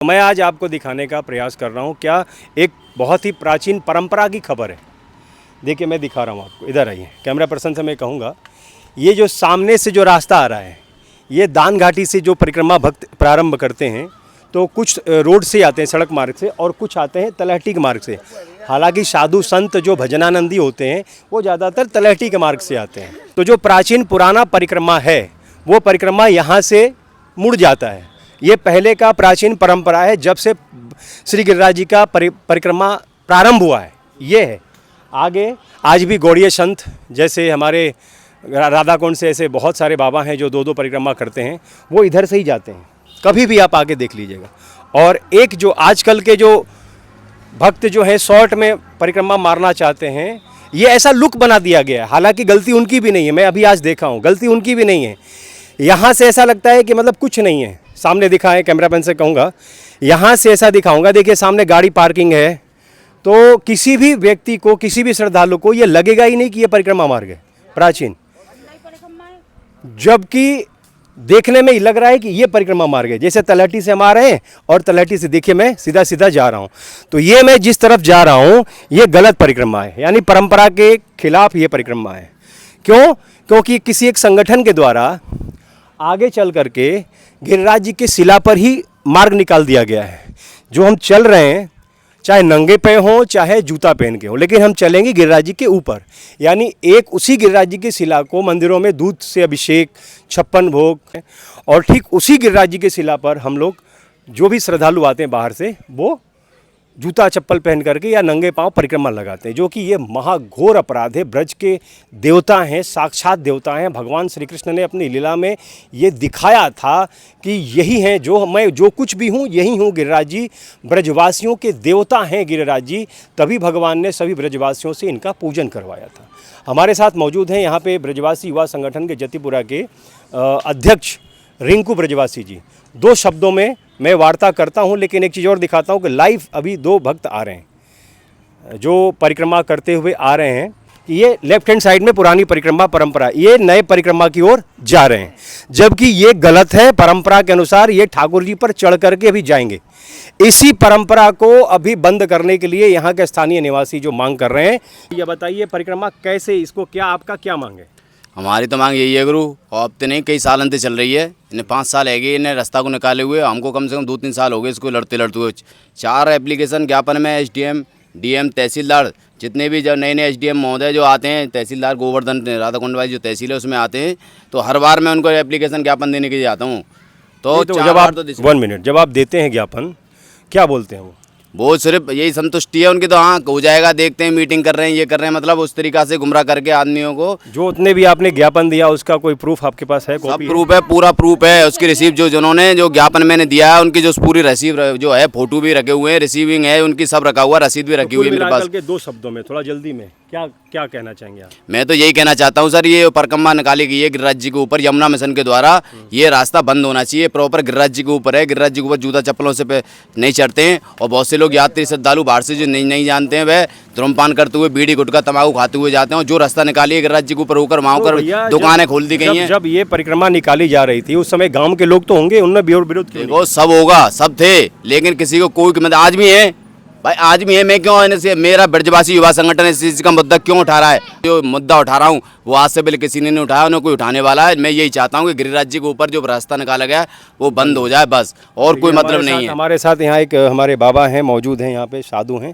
मैं आज आपको दिखाने का प्रयास कर रहा हूँ क्या एक बहुत ही प्राचीन परंपरा की खबर है। देखिए मैं दिखा रहा हूँ आपको, इधर आइए। कैमरा पर्सन से मैं कहूँगा, ये जो सामने से जो रास्ता आ रहा है, ये दान घाटी से जो परिक्रमा भक्त प्रारंभ करते हैं तो कुछ रोड से आते हैं, सड़क मार्ग से, और कुछ आते हैं तलहटी के मार्ग से। हालांकि साधु संत जो भजनानंदी होते हैं वो ज़्यादातर तलहटी के मार्ग से आते हैं। तो जो प्राचीन पुराना परिक्रमा है वो परिक्रमा यहाँ से मुड़ जाता है। ये पहले का प्राचीन परंपरा है, जब से श्री गिरिराज जी का परिक्रमा प्रारंभ हुआ है ये है। आगे आज भी गौड़ीय संत जैसे हमारे राधा कुंड से ऐसे बहुत सारे बाबा हैं जो दो दो परिक्रमा करते हैं, वो इधर से ही जाते हैं। कभी भी आप आके देख लीजिएगा। और एक जो आजकल के जो भक्त जो है शॉर्ट में परिक्रमा मारना चाहते हैं, ये ऐसा लुक बना दिया गया है। हालांकि गलती उनकी भी नहीं है, मैं अभी आज देखा हूँ, गलती उनकी भी नहीं है। यहाँ से ऐसा लगता है कि मतलब कुछ नहीं है। सामने दिखा है, कैमरामैन से कहूँगा यहाँ से ऐसा दिखाऊंगा। देखिए सामने गाड़ी पार्किंग है, तो किसी भी व्यक्ति को, किसी भी श्रद्धालु को ये लगेगा ही नहीं कि ये परिक्रमा मार्ग है प्राचीन, जबकि देखने में ही लग रहा है कि ये परिक्रमा मार्ग है। जैसे तलहटी से हम आ रहे हैं और तलहटी से देखिए मैं सीधा सीधा जा रहा हूँ, तो ये मैं जिस तरफ जा रहा हूँ ये गलत परिक्रमा है, यानी परंपरा के खिलाफ ये परिक्रमा है। क्यों? क्योंकि किसी एक संगठन के द्वारा आगे चल करके गिरिराज जी के शिला पर ही मार्ग निकाल दिया गया है। जो हम चल रहे हैं, चाहे नंगे पे हों चाहे जूता पहन के हो, लेकिन हम चलेंगे गिरिराज जी के ऊपर। यानी एक उसी गिरिराज जी की शिला को मंदिरों में दूध से अभिषेक, 56 भोग, और ठीक उसी गिरिराज जी की शिला पर हम लोग जो भी श्रद्धालु आते हैं बाहर से, वो जूता चप्पल पहन करके या नंगे पांव परिक्रमा लगाते हैं, जो कि ये महाघोर अपराध है। ब्रज के देवता हैं, साक्षात देवता हैं। भगवान श्री कृष्ण ने अपनी लीला में ये दिखाया था कि यही हैं जो मैं जो कुछ भी हूँ यही हूँ गिरिराज जी। ब्रजवासियों के देवता हैं गिरिराज जी, तभी भगवान ने सभी ब्रजवासियों से इनका पूजन करवाया था। हमारे साथ मौजूद हैं यहाँ पे ब्रजवासी युवा संगठन के जतिपुरा के अध्यक्ष रिंकू ब्रजवासी जी। दो शब्दों में मैं वार्ता करता हूं, लेकिन एक चीज़ और दिखाता हूं कि लाइव अभी दो भक्त आ रहे हैं जो परिक्रमा करते हुए आ रहे हैं। ये लेफ्ट हैंड साइड में पुरानी परिक्रमा परंपरा, ये नए परिक्रमा की ओर जा रहे हैं, जबकि ये गलत है। परंपरा के अनुसार ये ठाकुर जी पर चढ़ करके अभी जाएंगे। इसी परंपरा को अभी बंद करने के लिए यहाँ के स्थानीय निवासी जो मांग कर रहे हैं। ये बताइए परिक्रमा कैसे, इसको क्या आपका क्या मांग है? हमारी तो मांग यही है गुरु, हफ्ते नहीं कई साल अंत चल रही है। इन्हें 5 साल है गए इन्हें रास्ता को निकाले हुए, हमको कम से कम 2-3 साल हो गए इसको लड़ते हुए। 4 एप्लीकेशन ज्ञापन में एसडीएम, डीएम, तहसीलदार, जितने भी जो नए एसडीएम महोदय जो आते हैं, तहसीलदार गोवर्धन राधा कुंड वाली जो तहसील है उसमें आते हैं, तो हर बार मैं उनको एप्लीकेशन ज्ञापन देने के लिए आता हूँ। तो जब आप 1 मिनट जब आप देते हैं ज्ञापन, क्या बोलते हैं वो सिर्फ यही संतुष्टि है उनकी, तो हाँ हो जाएगा, देखते हैं, मीटिंग कर रहे हैं, ये कर रहे हैं, मतलब उस तरीका से गुमराह करके आदमियों को। जो उतने भी आपने ज्ञापन दिया उसका कोई प्रूफ आपके पास है? सब प्रूफ है, पूरा प्रूफ है। उसकी रिसीव जो जिन्होंने जो ज्ञापन मैंने दिया है उनकी जो पूरी रिसीव जो है, फोटो भी रखे हुए हैं, रिसीविंग है उनकी, सब रखा हुआ, रसीद भी रखी हुई है मेरे पास। 2 शब्दों में, थोड़ा जल्दी में क्या कहना चाहेंगे आप? मैं तो यही कहना चाहता हूँ सर, ये परिक्रमा निकाली गई है गिरिराज जी के ऊपर यमुना मिशन के द्वारा, ये रास्ता बंद होना चाहिए। प्रॉपर गिरिराज जी के ऊपर है, गिरिराज जी के ऊपर जूता चप्पलों से नहीं चढ़ते हैं। और बहुत से लोग यात्री श्रद्धालु बाहर से जो नहीं जानते हैं, वह धूम्रपान करते हुए, बीड़ी गुटखा तंबाकू खाते हुए जाते हैं। जो रास्ता निकाली है गिरिराज जी के ऊपर होकर, वहाँ पर दुकानें खोल दी गई हैं। जब ये परिक्रमा निकाली जा रही थी उस समय गाँव के लोग तो होंगे, उनने विरोध किया? देखो सब होगा, सब थे, लेकिन किसी को कोई मतलब आज भी है भाई, आज भी है। मैं क्यों से मेरा ब्रजवासी युवा संगठन इस चीज़ का मुद्दा क्यों उठा रहा है? जो मुद्दा उठा रहा हूँ वो आज से पहले किसी ने नहीं उठाया, उन्हें कोई उठाने वाला है। मैं यही चाहता हूँ कि गिरिराज जी के ऊपर जो रास्ता निकाला गया वो बंद हो जाए, बस, और कोई मतलब नहीं है। हमारे साथ यहाँ एक हमारे बाबा हैं, मौजूद हैं यहाँ पे, साधु हैं।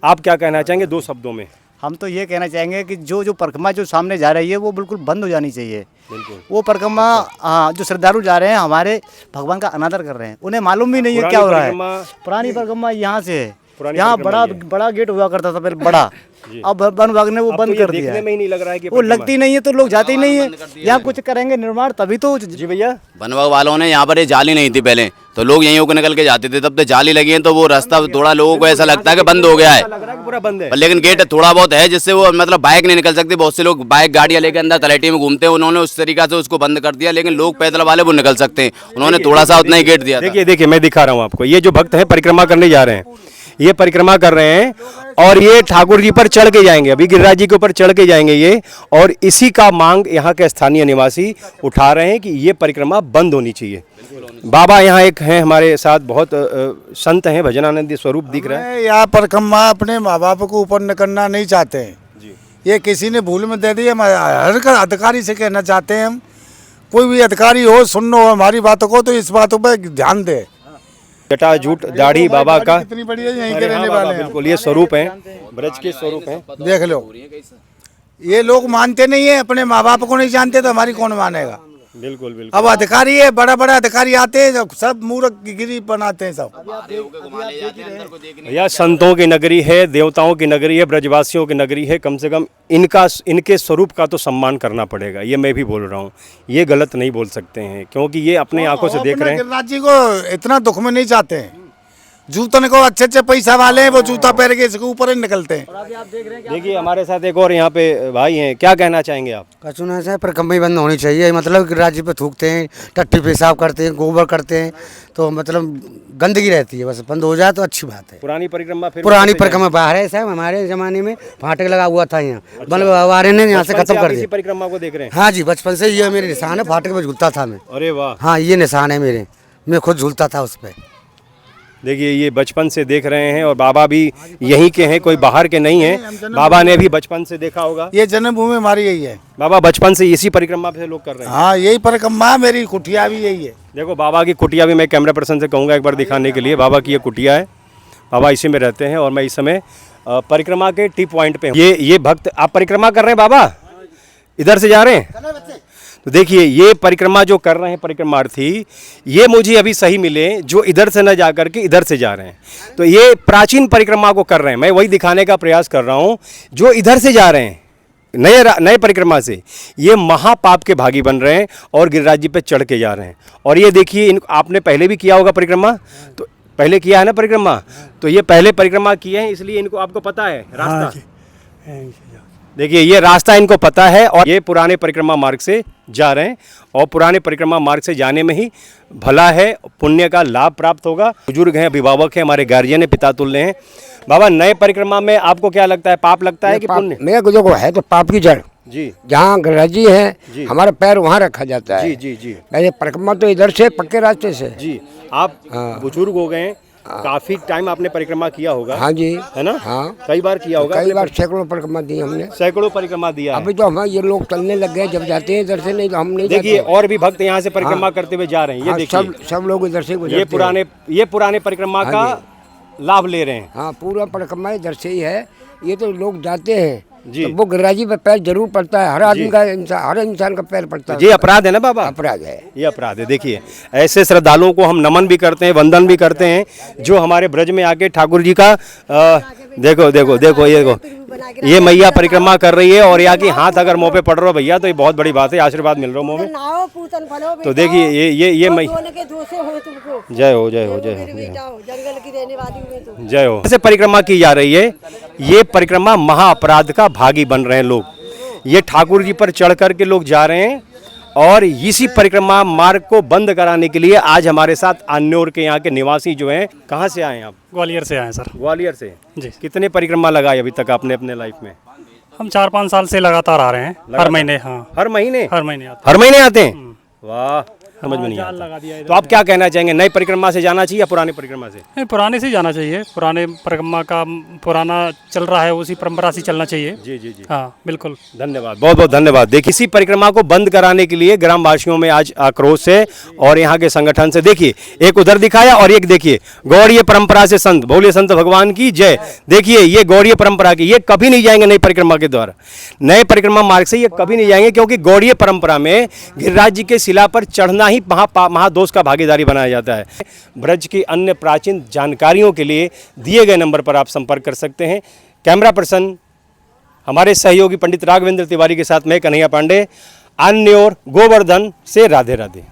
आप क्या कहना चाहेंगे 2 शब्दों में? हम तो ये कहना चाहेंगे कि जो परिक्रमा जो सामने जा रही है वो बिल्कुल बंद हो जानी चाहिए। बिल्कुल वो परिक्रमा, हाँ, जो श्रद्धालु जा रहे हैं हमारे भगवान का अनादर कर रहे हैं, उन्हें मालूम भी नहीं है क्या हो रहा है। पुरानी परिक्रमा यहाँ से है, यहाँ बड़ा गेट हुआ करता था पहले, बड़ा, अब वन विभाग ने वो बंद कर दिया। देखने में ही नहीं लग रहा है कि वो लगती नहीं है, तो लोग जाते ही नहीं है। यहाँ कुछ करेंगे निर्माण तभी तो। जी भैया, वन विभाग वालों ने यहाँ पर ये जाली नहीं थी पहले, तो लोग यहीं होकर निकल के जाते थे, तब तो जाली लगी है, तो वो रास्ता थोड़ा लोगों को ऐसा लगता है कि बंद हो गया है, पूरा बंद है। लेकिन गेट थोड़ा बहुत है जिससे वो मतलब बाइक नहीं निकल सकती। बहुत से लोग बाइक गाड़ियाँ लेकर अंदर तलहटी में घूमते हैं, उन्होंने उस तरीका से उसको बंद कर दिया, लेकिन लोग पैदल वाले वो निकल सकते हैं, उन्होंने थोड़ा सा उतना ही गेट दिया। देखिए मैं दिखा रहा हूँ आपको, ये जो भक्त हैं परिक्रमा करने जा रहे हैं, ये परिक्रमा कर रहे हैं और ये ठाकुर जी पर चढ़ के जाएंगे, अभी गिरिराज जी के ऊपर चढ़ के जाएंगे ये। और इसी का मांग यहाँ के स्थानीय निवासी उठा रहे हैं कि ये परिक्रमा बंद होनी चाहिए। बाबा यहाँ एक हैं हमारे साथ, बहुत संत हैं, भजनानंद स्वरूप दिख रहा है। यहाँ परिक्रमा अपने माँ बाप को ऊपर न करना नहीं चाहते हैं जी। ये किसी ने भूल में दे दी। हम हर अधिकारी से कहना चाहते हैं, हम कोई भी अधिकारी हो सुन हो हमारी बातों को तो इस बातों पर ध्यान दे। जटा जूट दाढ़ी बाबा का कितनी बढ़िया यहीं के अरे हाँ रहने बाबा, वाले हैं। बिल्कुल ये स्वरूप है, ब्रज के स्वरूप हैं। देख लो, ये लोग मानते नहीं है, अपने माँ बाप को नहीं जानते तो हमारी कौन मानेगा। बिल्कुल बिल्कुल। अब अधिकारी है, बड़ा बड़ा अधिकारी आते हैं सब मूर्ख गिरी बनाते हैं सब। भैया संतों की नगरी है, देवताओं की नगरी है, ब्रजवासियों की नगरी है, कम से कम इनके स्वरूप का तो सम्मान करना पड़ेगा। ये मैं भी बोल रहा हूँ, ये गलत नहीं बोल सकते हैं क्योंकि ये अपने आंखों से देख रहे हैं। गिरिराज जी को इतना दुख में नहीं चाहते हैं। जूतन को अच्छे अच्छे पैसा वाले हैं, वो जूता पहन के इसके ऊपर ही निकलते हैं। देखिए हमारे साथ एक और यहाँ पे भाई हैं, क्या कहना चाहेंगे आप? कचूना ऐसा है, परिक्रमा ही बंद होनी चाहिए। मतलब गिरिराज जी पे थूकते हैं, टट्टी पेशाब करते हैं, गोबर करते हैं, तो मतलब गंदगी रहती है। बस बंद हो जाए तो अच्छी बात है। पुरानी परिक्रमा फिर पुरानी परिक्रमा बाहर है साहब, हमारे जमाने में फाटक लगा हुआ था यहाँ, बल बाबा ने यहाँ से बचपन खत्म आप कर इसी दिया। परिक्रमा को देख रहे हैं? हाँ जी, बचपन से ये मेरे निशान है, फाटक में झूलता था मैं। अरे वाह, हाँ ये निशान है मेरे, मैं खुद झूलता था उस पर। देखिए ये बचपन से देख रहे हैं और बाबा भी यहीं के हैं, कोई बाहर के नहीं हैं। बाबा ने भी बचपन से देखा होगा। ये जन्मभूमि हमारी यही है। बाबा बचपन से इसी परिक्रमा से लोग कर रहे हैं। हाँ यही परिक्रमा, मेरी कुटिया भी यही है। देखो बाबा की कुटिया भी मैं कैमरा पर्सन से कहूँगा एक बार दिखाने के लिए। बाबा की ये कुटिया है, बाबा इसी में रहते हैं और मैं इस समय परिक्रमा के टी पॉइंट पे हूँ। ये भक्त आप परिक्रमा कर रहे हैं बाबा, इधर से जा रहे हैं? तो देखिए ये परिक्रमा जो कर रहे हैं परिक्रमार्थी, ये मुझे अभी सही मिले जो इधर से न जा करके इधर से जा रहे हैं। तो ये प्राचीन परिक्रमा को कर रहे हैं, मैं वही दिखाने का प्रयास कर रहा हूँ। जो इधर से जा रहे हैं नए परिक्रमा से, ये महापाप के भागी बन रहे हैं और गिरिराज जी पे चढ़ के जा रहे हैं। और ये देखिए आपने पहले भी किया होगा परिक्रमा, तो पहले किया है ना परिक्रमा, तो ये पहले परिक्रमा किए हैं इसलिए इनको आपको पता है रास्ता। देखिए ये रास्ता इनको पता है और ये पुराने परिक्रमा मार्ग से जा रहे हैं और पुराने परिक्रमा मार्ग से जाने में ही भला है, पुण्य का लाभ प्राप्त होगा। बुजुर्ग हैं, अभिभावक हैं, हमारे गार्जियन है, पिता तुल्य हैं। बाबा नए परिक्रमा में आपको क्या लगता है, पाप लगता है कि पुण्य? मेरे को देखो है तो पाप की जड़ जी, जहाँ गिरिराज जी है, हमारा पैर वहाँ रखा जाता है। जी जी जी वैसे परिक्रमा तो इधर से पक्के रास्ते से। जी। आप बुजुर्ग हो गए हैं, काफी टाइम आपने परिक्रमा किया होगा। हाँ जी, है ना? हाँ कई बार किया होगा। कई बार सैकड़ों परिक्रमा दी हमने। सैकड़ों परिक्रमा दिया है। अभी तो हम ये लोग चलने लग गए, जब जाते हैं इधर से, नहीं तो हम नहीं देखिए जाते। और भी भक्त यहाँ से परिक्रमा करते हुए जा रहे हैं। ये हाँ, देखिए सब लोग इधर से गुजरते हैं। ये पुराने परिक्रमा का लाभ ले रहे हैं। हाँ पूरा परिक्रमा इधर से ही है। ये तो लोग जाते हैं जी। तो वो गिरिराज जी पे पैर जरूर पड़ता है, हर आदमी का हर इंसान का पैर पड़ता है। ये अपराध है ना बाबा? अपराध है, ये अपराध है। देखिए ऐसे श्रद्धालुओं को हम नमन भी करते हैं, वंदन भी करते हैं जो हमारे ब्रज में आके ठाकुर जी का देखो देखो देखो ये मैया परिक्रमा कर रही है और यहाँ की हाथ अगर मुँह पे पड़ रहा हो भैया तो ये बहुत बड़ी बात है, आशीर्वाद मिल रहा हो मुँह में। तो देखिए ये मैया, जय हो जय हो जय हो जंगल की रहने वाली हूँ तो। जय हो। ऐसे परिक्रमा की जा रही है, ये परिक्रमा महाअपराध का भागी बन रहे हैं लोग। ये ठाकुर जी पर चढ़ करके लोग जा रहे हैं और इसी परिक्रमा मार्ग को बंद कराने के लिए आज हमारे साथ अन्योर के यहाँ के निवासी जो हैं, कहाँ से आए हैं आप? ग्वालियर से आए सर। ग्वालियर से जी। कितने परिक्रमा लगाए अभी तक आपने अपने लाइफ में? हम 4-5 साल से लगातार आ रहे हैं, हर महीने। हाँ हर महीने? हर महीने आते हर महीने आते हैं? वाह, समझ में नहीं जाल आता। लगा दिया इधर तो आप क्या कहना चाहेंगे, नई परिक्रमा से जाना चाहिए या पुरानी परिक्रमा से? नहीं, पुराने से जाना चाहिए। पुराने परिक्रमा का पुराना चल रहा है, उसी परंपरा से चलना चाहिए। जी जी जी, हाँ बिल्कुल। धन्यवाद, बहुत बहुत धन्यवाद। देखिए इसी परिक्रमा को बंद कराने के लिए ग्रामवासियों में आज आक्रोश है और यहाँ के संगठन से। देखिए एक उधर दिखाया और एक देखिए गौड़ीय परंपरा से संत, बोले संत भगवान की जय। देखिए ये गौड़ीय परंपरा की, ये कभी नहीं जाएंगे नई परिक्रमा के द्वारा, नए परिक्रमा मार्ग से ये कभी नहीं जाएंगे क्योंकि गौड़ीय परंपरा में गिरिराज जी के शिला पर चढ़ना ही महादोष का भागीदारी बनाया जाता है। ब्रज की अन्य प्राचीन जानकारियों के लिए दिए गए नंबर पर आप संपर्क कर सकते हैं। कैमरा पर्सन हमारे सहयोगी पंडित राघवेंद्र तिवारी के साथ मैं कन्हैया पांडे, अन्योर गोवर्धन से राधे राधे।